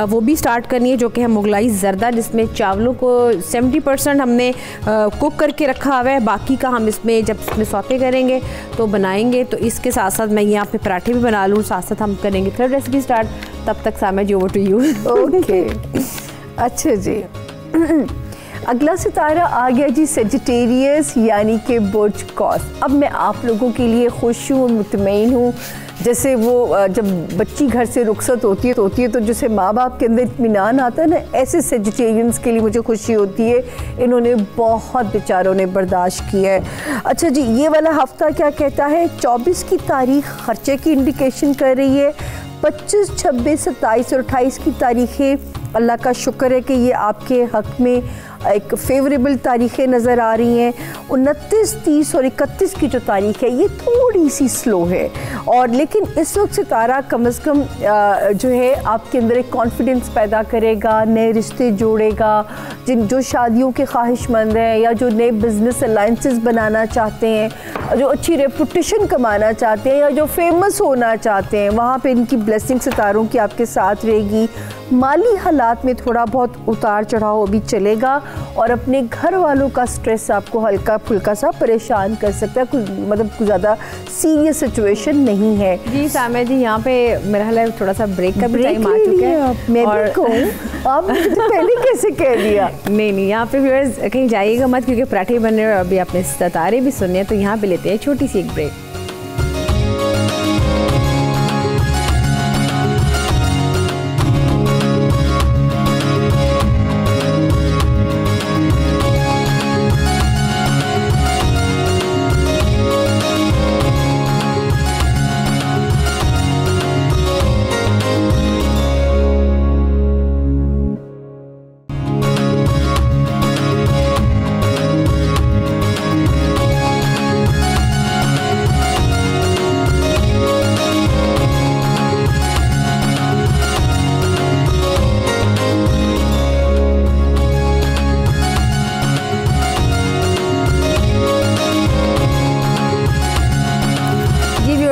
वो भी स्टार्ट करनी है, जो कि है मुगलाई ज़र्दा, जिसमें चावलों को 70% हमने कुक करके रखा हुआ है, बाकी का हम इसमें जब इसमें सौते करेंगे तो बनाएंगे। तो इसके साथ साथ मैं यहाँ पे पराठे भी बना लूँ, साथ साथ हम करेंगे थर्ड रेसिपी स्टार्ट। तब तक सामिया जी ओवर टू यू। ओके, अच्छा जी। अगला सितारा आ गया जी सेजिटेरियस यानी कि बुर्ज कौस। अब मैं आप लोगों के लिए खुश हूँ, मुतमईन हूँ। जैसे वो जब बच्ची घर से रुखसत होती है तो जैसे माँ बाप के अंदर इत्मीनान आता है ना, ऐसे सेजिटेरियंस के लिए मुझे खुशी होती है। इन्होंने बहुत बेचारों ने बर्दाश्त किया है। अच्छा जी, ये वाला हफ्ता क्या कहता है? 24 की तारीख खर्चे की इंडिकेशन कर रही है। 25, 26, 27 और 28 की तारीखें अल्लाह का शुक्र है कि ये आपके हक़ में एक फेवरेबल तारीखें नज़र आ रही हैं। 29, 30 और 31 की जो तारीख है ये थोड़ी सी स्लो है, और लेकिन इस वक्त सितारा कम अज़ कम जो है आपके अंदर एक कॉन्फिडेंस पैदा करेगा, नए रिश्ते जोड़ेगा। जो शादियों के ख्वाहिशमंद हैं या जो नए बिजनेस अलाइंसेस बनाना चाहते हैं, जो अच्छी रेपुटेशन कमाना चाहते हैं या जो फेमस होना चाहते हैं, वहाँ पे इनकी ब्लेसिंग सितारों की आपके साथ रहेगी। माली हालात में थोड़ा बहुत उतार चढ़ाव अभी चलेगा और अपने घर वालों का स्ट्रेस आपको हल्का फुल्का सा परेशान कर सकता है, मतलब कुछ ज़्यादा सीरियस सिचुएशन नहीं है। जी सामिया जी, यहाँ पे मेरा ख्याल है थोड़ा सा ब्रेक का भी टाइम आ चुका है। मैं भी कहूँ, आप मुझे तो पहले कैसे कह दिया? नहीं, यहाँ पे व्यूअर्स कहीं जाइएगा मत, क्योंकि पराठे बन रहे हैं और अभी आपने सितारे भी सुनने हैं। तो यहाँ पे लेते हैं छोटी सी एक ब्रेक।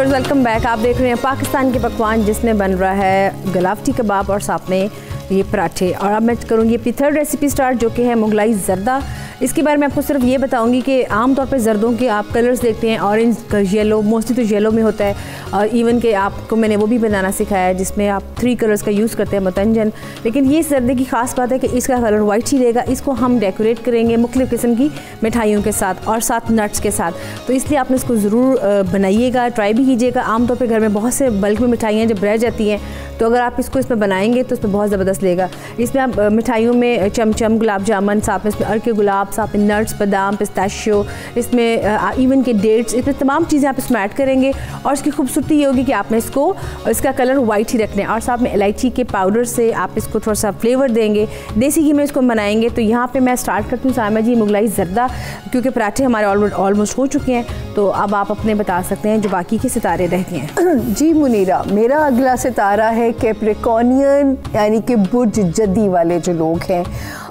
Welcome back. आप देख रहे हैं पाकिस्तान के पकवान, जिसमें बन रहा है गलावटी कबाब और साथ में ये पराठे। और अब मैं करूँगी अपनी थर्ड रेसिपी स्टार्ट, जो कि है मुगलाई ज़र्दा। इसके बारे में आपको सिर्फ ये बताऊंगी कि आमतौर पे ज़र्दों के आप कलर्स देखते हैं, ऑरेंज, येलो, मोस्टली तो येलो में होता है। और इवन के आपको मैंने वो भी बनाना सिखाया है जिसमें आप 3 कलर्स का यूज़ करते हैं, मतंजन। लेकिन ये ज़र्दे की ख़ास बात है कि इसका कलर वाइट ही रहेगा। इसको हम डेकोरेट करेंगे मुख्तलिफ़ किस्म की मिठाइयों के साथ और साथ नट्स के साथ। तो इसलिए आपने इसको ज़रूर बनाइएगा, ट्राई भी कीजिएगा। आमतौर पर घर में बहुत से बल्क में मिठाइयाँ जब रह जाती हैं, तो अगर आप इसको इसमें बनाएंगे तो इसमें बहुत ज़बरदस्त लेगा। इसमें आप मिठाइयों में चमचम, गुलाब जामुन, साथ में इसमें अरके गुलाब, आप साथ में नट्स, बादाम, पिस्ताशियो, इसमें इवन के डेट्स, इसमें तमाम चीज़ें आप इसमें ऐड करेंगे। और इसकी खूबसूरती ये होगी कि आपने इसका कलर वाइट ही रखना है और साथ में इलायची के पाउडर से आप इसको थोड़ा सा फ्लेवर देंगे। देसी घी में इसको बनाएंगे। तो यहाँ पे मैं स्टार्ट करती हूँ सायमा जी मुगलाई ज़र्दा, क्योंकि पराठे हमारे ऑलमोस्ट हो चुके हैं। तो अब आप अपने बता सकते हैं जो बाकी के सितारे रह गए हैं। जी मुनीरा, मेरा अगला सितारा है कैप्रिकॉर्नियन, यानी कि बुर्ज जदी वाले जो लोग हैं।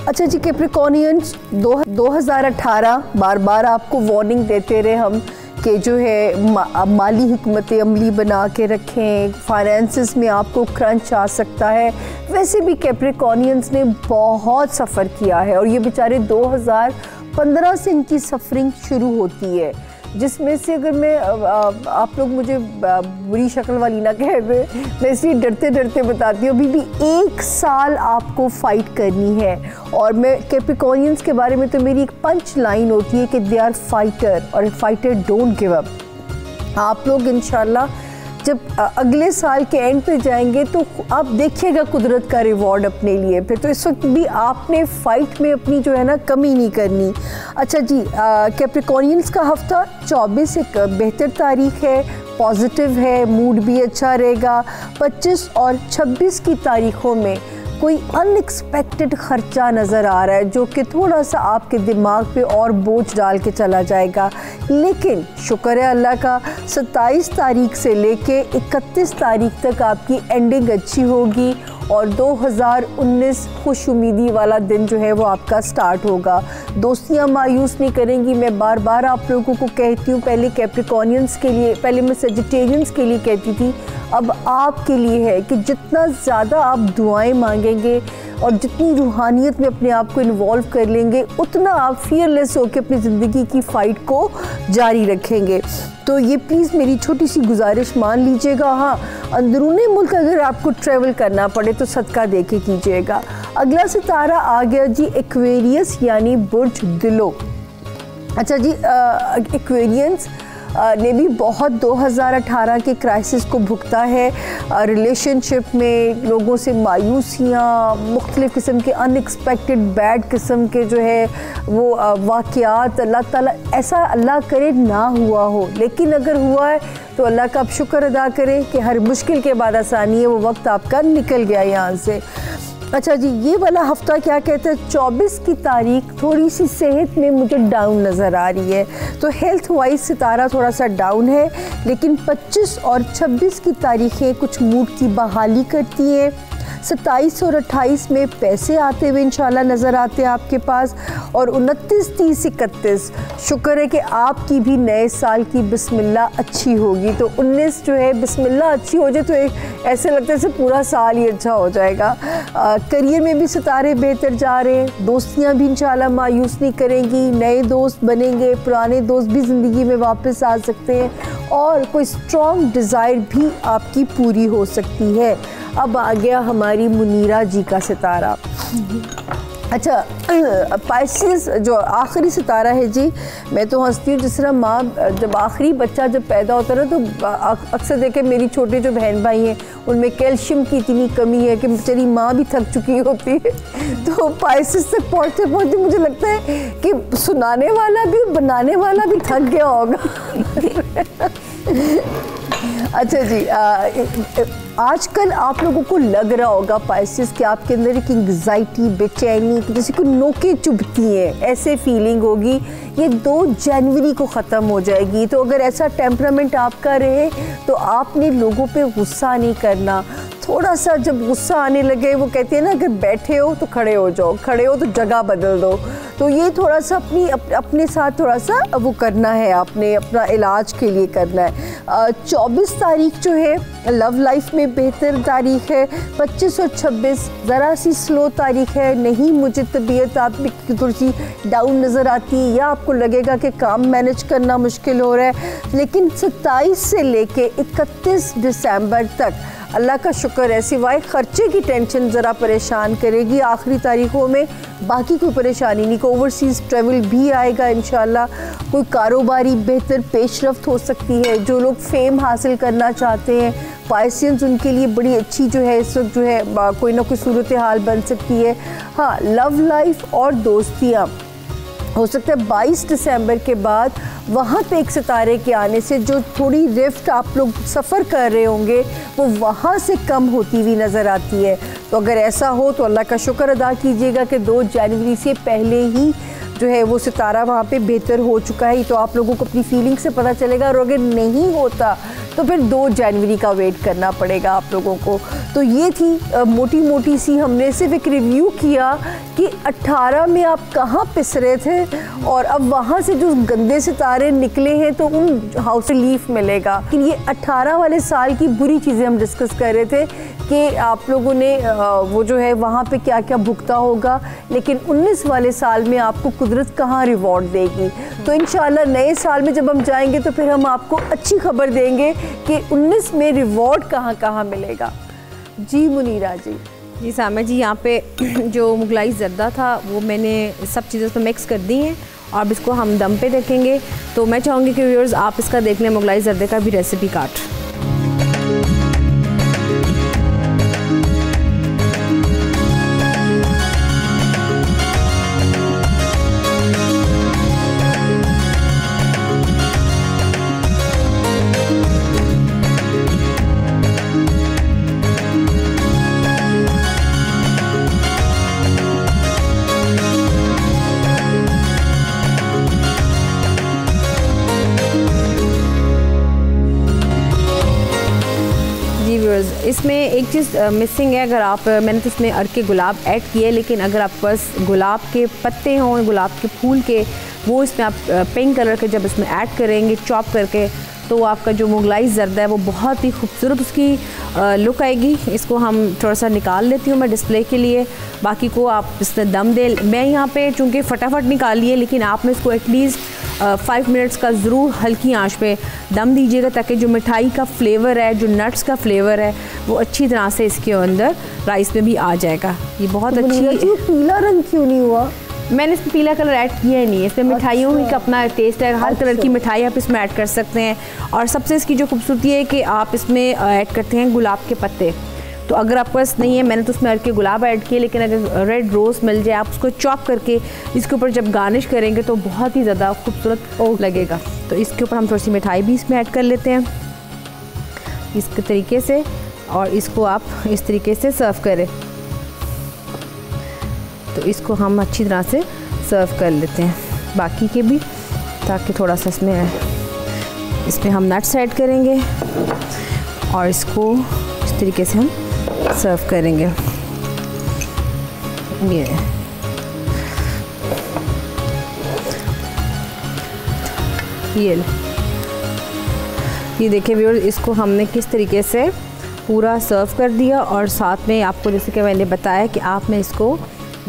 अच्छा जी, कैप्रिकॉर्नियंस 2018 बार बार आपको वार्निंग देते रहे हम कि जो है माली हिकमत अमली बना के रखें, फाइनेंसिस में आपको क्रंच आ सकता है। वैसे भी कैप्रिकॉर्नियंस ने बहुत सफ़र किया है और ये बेचारे 2015 से इनकी सफरिंग शुरू होती है, जिसमें से अगर मैं आप लोग मुझे बुरी शक्ल वाली ना कहे, मैं इसलिए डरते डरते बताती हूँ, अभी भी 1 साल आपको फ़ाइट करनी है। और मैं कैप्रिकॉर्नियंस के बारे में तो मेरी एक पंच लाइन होती है कि दे आर फाइटर और फाइटर डोंट गिव अप। आप लोग इंशाल्लाह जब अगले साल के एंड पे जाएंगे तो आप देखिएगा कुदरत का रिवॉर्ड अपने लिए। फिर तो इस वक्त भी आपने फ़ाइट में अपनी जो है ना कमी नहीं करनी। अच्छा जी, कैप्रिकॉर्नियंस का हफ्ता 24 एक बेहतर तारीख है, पॉजिटिव है, मूड भी अच्छा रहेगा। 25 और 26 की तारीखों में कोई अनएक्सपेक्टेड ख़र्चा नज़र आ रहा है जो कि थोड़ा सा आपके दिमाग पे और बोझ डाल के चला जाएगा। लेकिन शुक्र है अल्लाह का, 27 तारीख से लेके 31 तारीख तक आपकी एंडिंग अच्छी होगी और 2019 खुश उम्मीदी वाला दिन जो है वो आपका स्टार्ट होगा। दोस्तियां मायूस नहीं करेंगी। मैं बार बार आप लोगों को कहती हूँ, पहले कैप्रिकॉर्नियंस के लिए, पहले मैं सेजिटेरियंस के लिए कहती थी, अब आपके लिए है कि जितना ज़्यादा आप दुआएं मांगेंगे और जितनी रूहानियत में अपने आप को इन्वॉल्व कर लेंगे, उतना आप फियरलेस होकर अपनी ज़िंदगी की फ़ाइट को जारी रखेंगे। तो ये प्लीज़ मेरी छोटी सी गुजारिश मान लीजिएगा। हाँ, अंदरूनी मुल्क अगर आपको ट्रैवल करना पड़े तो सदका दे के कीजिएगा। अगला सितारा आ गया जी एक्वेरियस, यानी बुर्ज दिलो। अच्छा जी, एक्वेरियंस ने भी बहुत 2018 के क्राइसिस को भुगता है। रिलेशनशिप में लोगों से मायूसियाँ, मुख्तलिफ़ किस्म के अनएक्सपेक्टेड बैड किस्म के जो है वो वाक़यात, अल्लाह ताला ऐसा अल्लाह करे ना हुआ हो, लेकिन अगर हुआ है तो अल्लाह का आप शुक्र अदा करें कि हर मुश्किल के बाद आसानी है, वो वक्त आपका निकल गया यहाँ से। अच्छा जी, ये वाला हफ्ता क्या कहते हैं, 24 की तारीख थोड़ी सी सेहत में मुझे डाउन नज़र आ रही है, तो हेल्थ वाइज सितारा थोड़ा सा डाउन है। लेकिन 25 और 26 की तारीखें कुछ मूड की बहाली करती हैं। 27 और 28 में पैसे आते हुए इंशाल्लाह नज़र आते हैं आपके पास। और 29, 30, 31 शुक्र है कि आपकी भी नए साल की बिस्मिल्लाह अच्छी होगी। तो 19 जो है बिस्मिल्लाह अच्छी हो जाए तो एक ऐसे लगता है जैसे पूरा साल ही अच्छा हो जाएगा। करियर में भी सितारे बेहतर जा रहे हैं। दोस्तियाँ भी इंशाल्लाह मायूस नहीं करेंगी, नए दोस्त बनेंगे, पुराने दोस्त भी ज़िंदगी में वापस आ सकते हैं और कोई स्ट्रॉन्ग डिज़ायर भी आपकी पूरी हो सकती है। अब आ गया हमारी मुनीरा जी का सितारा। अच्छा, पाइसेस जो आखिरी सितारा है जी, मैं तो हंसती हूँ जिस तरह माँ जब आखिरी बच्चा जब पैदा होता है तो अक्सर देखे मेरी छोटे जो बहन भाई हैं उनमें कैल्शियम की इतनी कमी है कि बेचारी माँ भी थक चुकी होती है। तो पाइसेस तक पहुँचते पहुँचते मुझे लगता है कि सुनाने वाला भी बनाने वाला भी थक गया होगा। अच्छा जी, आजकल आप लोगों को लग रहा होगा पाइसेस कि आपके अंदर एक एंग्जाइटी, बेचैनी, जैसे कोई नोकें चुभती हैं, ऐसे फीलिंग होगी। ये 2 जनवरी को ख़त्म हो जाएगी। तो अगर ऐसा टेम्परामेंट आपका रहे तो आपने लोगों पे गुस्सा नहीं करना। थोड़ा सा जब गुस्सा आने लगे, वो कहते हैं ना अगर बैठे हो तो खड़े हो जाओ, खड़े हो तो जगह बदल दो। तो ये थोड़ा सा अपने साथ थोड़ा सा वो करना है, आपने अपना इलाज के लिए करना है। 24 तारीख जो है लव लाइफ में बेहतर तारीख है। 25 और 26 ज़रा सी स्लो तारीख है। नहीं, मुझे तबीयत आपकी थोड़ी सी डाउन नज़र आती है या आपको लगेगा कि काम मैनेज करना मुश्किल हो रहा है। लेकिन 27 से लेके 31 दिसंबर तक अल्लाह का शुक्र है, सिवाय ख़र्चे की टेंशन ज़रा परेशान करेगी आखिरी तारीख़ों में, बाकी कोई परेशानी नहीं। कोई ओवरसीज़ ट्रैवल भी आएगा इंशाल्लाह। कोई कारोबारी बेहतर पेशरफ्त हो सकती है। जो लोग फेम हासिल करना चाहते हैं पाइसियंस, उनके लिए बड़ी अच्छी जो है इस वक्त जो है कोई ना कोई सूरत हाल बन सकती है। हाँ, लव लाइफ और दोस्तियाँ हो सकता है 22 दिसंबर के बाद वहाँ पे एक सितारे के आने से जो थोड़ी रिफ्ट आप लोग सफ़र कर रहे होंगे वो वहाँ से कम होती हुई नज़र आती है। तो अगर ऐसा हो तो अल्लाह का शुक्र अदा कीजिएगा कि 2 जनवरी से पहले ही जो है वो सितारा वहाँ पे बेहतर हो चुका है। तो आप लोगों को अपनी फीलिंग से पता चलेगा, और अगर नहीं होता तो फिर 2 जनवरी का वेट करना पड़ेगा आप लोगों को। तो ये थी मोटी मोटी सी, हमने सिर्फ एक रिव्यू किया कि 18 में आप कहाँ पिस रहे थे और अब वहाँ से जो गंदे सितारे निकले हैं तो उन हाउस रिलीफ मिलेगा। लेकिन ये 18 वाले साल की बुरी चीज़ें हम डिस्कस कर रहे थे कि आप लोगों ने वो जो है वहाँ पे क्या क्या भुगता होगा, लेकिन 19 वाले साल में आपको कुदरत कहाँ रिवॉर्ड देगी। तो इंशाल्लाह नए साल में जब हम जाएंगे तो फिर हम आपको अच्छी खबर देंगे कि 19 में रिवॉर्ड कहाँ कहाँ मिलेगा। जी मुनीरा जी। सामा जी, यहाँ पे जो मुगलाई ज़र्दा था वो मैंने सब चीज़ें तो मिक्स कर दी हैं और अब इसको हम दम पे रखेंगे। तो मैं चाहूँगी कि व्यूअर्स आप इसका देख लें मुगलाई ज़र्दे का भी रेसिपी कार्ड। इसमें एक चीज़ मिसिंग है, अगर आप मैंने तो इसमें अर्के गुलाब ऐड किए, लेकिन अगर आप बस गुलाब के पत्ते हों, गुलाब के फूल के, वो इसमें आप पिंक कलर के जब इसमें ऐड करेंगे चॉप करके, तो आपका जो मुगलाई ज़र्दा है वो बहुत ही खूबसूरत उसकी लुक आएगी। इसको हम थोड़ा सा निकाल लेती हूँ मैं डिस्प्ले के लिए, बाकी को आप इसमें दम दे। मैं यहाँ पे चूँकि फटाफट निकाली है, लेकिन आपने इसको एटलीस्ट 5 मिनट्स का ज़रूर हल्की आंच पे दम दीजिएगा ताकि जो मिठाई का फ्लेवर है, जो नट्स का फ्लेवर है, वो अच्छी तरह से इसके अंदर राइस में भी आ जाएगा। ये बहुत अच्छी। पीला रंग क्यों नहीं हुआ? मैंने इसमें पीला कलर ऐड किया ही नहीं, इसमें मिठाइयों ही का अपना टेस्ट है, हर कलर की मिठाई आप इसमें ऐड कर सकते हैं। और सबसे इसकी जो खूबसूरती है कि आप इसमें ऐड करते हैं गुलाब के पत्ते। तो अगर आपके पास नहीं है, मैंने तो उसमें अर्के गुलाब ऐड किए, लेकिन अगर रेड रोज़ मिल जाए आप उसको चॉप करके इसके ऊपर जब गार्निश करेंगे तो बहुत ही ज़्यादा खूबसूरत लगेगा। तो इसके ऊपर हम थोड़ी सी मिठाई भी इसमें ऐड कर लेते हैं इस तरीके से, और इसको आप इस तरीके से सर्व करें। तो इसको हम अच्छी तरह से सर्व कर लेते हैं बाकी के भी, ताकि थोड़ा सा इसमें हम नट्स ऐड करेंगे और इसको इस तरीके से हम सर्व करेंगे। ये देखिए व्यूअर्स, इसको हमने किस तरीके से पूरा सर्व कर दिया। और साथ में आपको जैसे कि मैंने बताया कि आपने इसको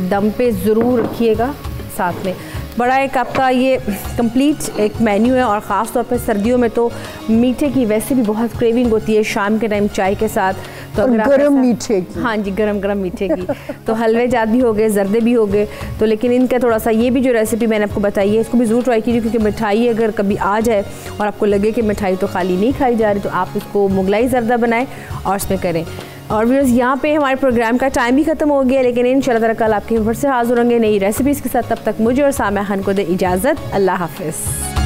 दम पे ज़रूर रखिएगा साथ में। बड़ा एक आपका ये कंप्लीट एक मेन्यू है, और ख़ास तौर पे सर्दियों में तो मीठे की वैसे भी बहुत क्रेविंग होती है शाम के टाइम चाय के साथ। तो अगर गरम मीठे की, हाँ जी, गरम मीठे की तो हलवे जात भी हो गए, जर्दे भी हो गए। तो लेकिन इनका थोड़ा सा ये भी जो रेसिपी मैंने आपको बताई है, इसको भी ज़रूर ट्राई कीजिए, क्योंकि मिठाई अगर कभी आ जाए और आपको लगे कि मिठाई तो खाली नहीं खाई जा रही, तो आप इसको मुगलाई ज़र्दा बनाएं और इसमें करें। और व्यूअर्स, यहाँ पे हमारे प्रोग्राम का टाइम भी ख़त्म हो गया, लेकिन इंशाल्लाह ताला कल आपके फिर से हाज़िर होंगे नई रेसिपीज़ के साथ। तब तक मुझे और सामा खान को दे इजाज़त। अल्लाह हाफ़िज़।